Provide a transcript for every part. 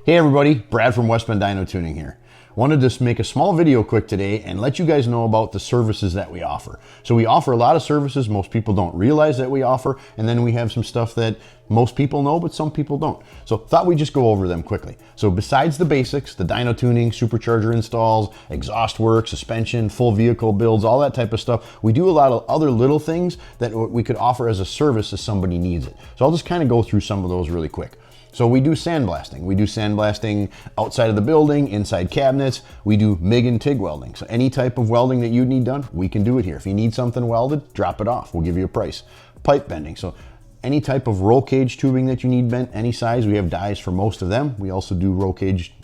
Hey everybody, Brad from West Bend Dyno Tuning here. Wanted to make a small video quick today and let you guys know about the services that we offer. So we offer a lot of services most people don't realize that we offer, and then we have some stuff that most people know but some people don't. So thought we'd just go over them quickly. So besides the basics, the dyno tuning, supercharger installs, exhaust work, suspension, full vehicle builds, all that type of stuff, we do a lot of other little things that we could offer as a service if somebody needs it. So I'll just kind of go through some of those really quick. So we do sandblasting. We do sandblasting outside of the building, inside cabinets. We do MIG and TIG welding. So any type of welding that you need done, we can do it here. If you need something welded, drop it off. We'll give you a price. Pipe bending. So any type of roll cage tubing that you need bent, any size, we have dies for most of them. We also do roll cage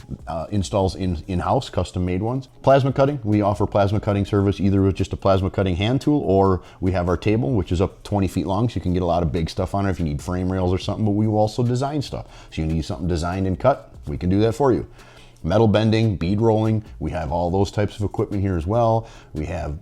installs in-house, custom made ones. Plasma cutting, we offer plasma cutting service either with just a plasma cutting hand tool, or we have our table, which is up 20 feet long, so you can get a lot of big stuff on it if you need frame rails or something, but we will also design stuff. So you need something designed and cut, we can do that for you. Metal bending, bead rolling, we have all those types of equipment here as well. We have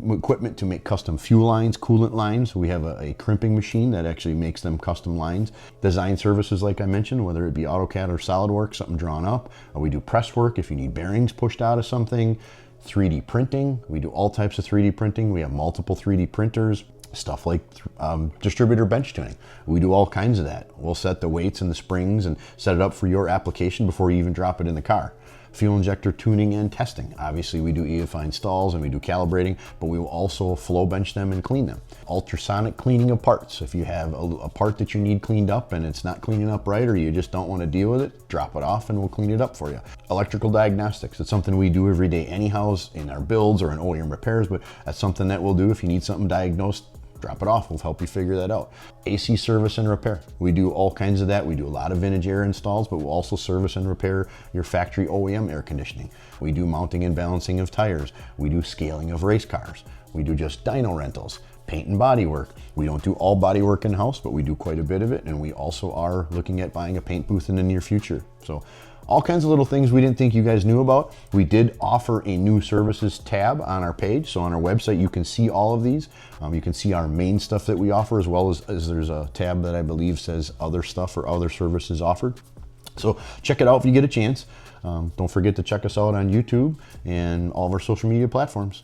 equipment to make custom fuel lines, coolant lines. We have a crimping machine that actually makes them custom lines. Design services, like I mentioned, whether it be AutoCAD or SolidWorks, something drawn up. We do press work if you need bearings pushed out of something. 3D printing, we do all types of 3D printing. We have multiple 3D printers. Stuff like distributor bench tuning. We do all kinds of that. We'll set the weights and the springs and set it up for your application before you even drop it in the car. Fuel injector tuning and testing. Obviously we do EFI installs and we do calibrating, but we will also flow bench them and clean them. Ultrasonic cleaning of parts. If you have a part that you need cleaned up and it's not cleaning up right, or you just don't want to deal with it, drop it off and we'll clean it up for you. Electrical diagnostics. It's something we do every day anyhow in our builds or in OEM repairs, but that's something that we'll do if you need something diagnosed. Drop it off, we'll help you figure that out. AC service and repair. We do all kinds of that. We do a lot of vintage air installs, but we'll also service and repair your factory OEM air conditioning. We do mounting and balancing of tires. We do scaling of race cars. We do just dyno rentals, paint and body work. We don't do all body work in-house, but we do quite a bit of it, and we also are looking at buying a paint booth in the near future. So all kinds of little things we didn't think you guys knew about. We did offer a new services tab on our page. So on our website, you can see all of these. You can see our main stuff that we offer, as well as there's a tab that I believe says other stuff or other services offered. So check it out if you get a chance. Don't forget to check us out on YouTube and all of our social media platforms.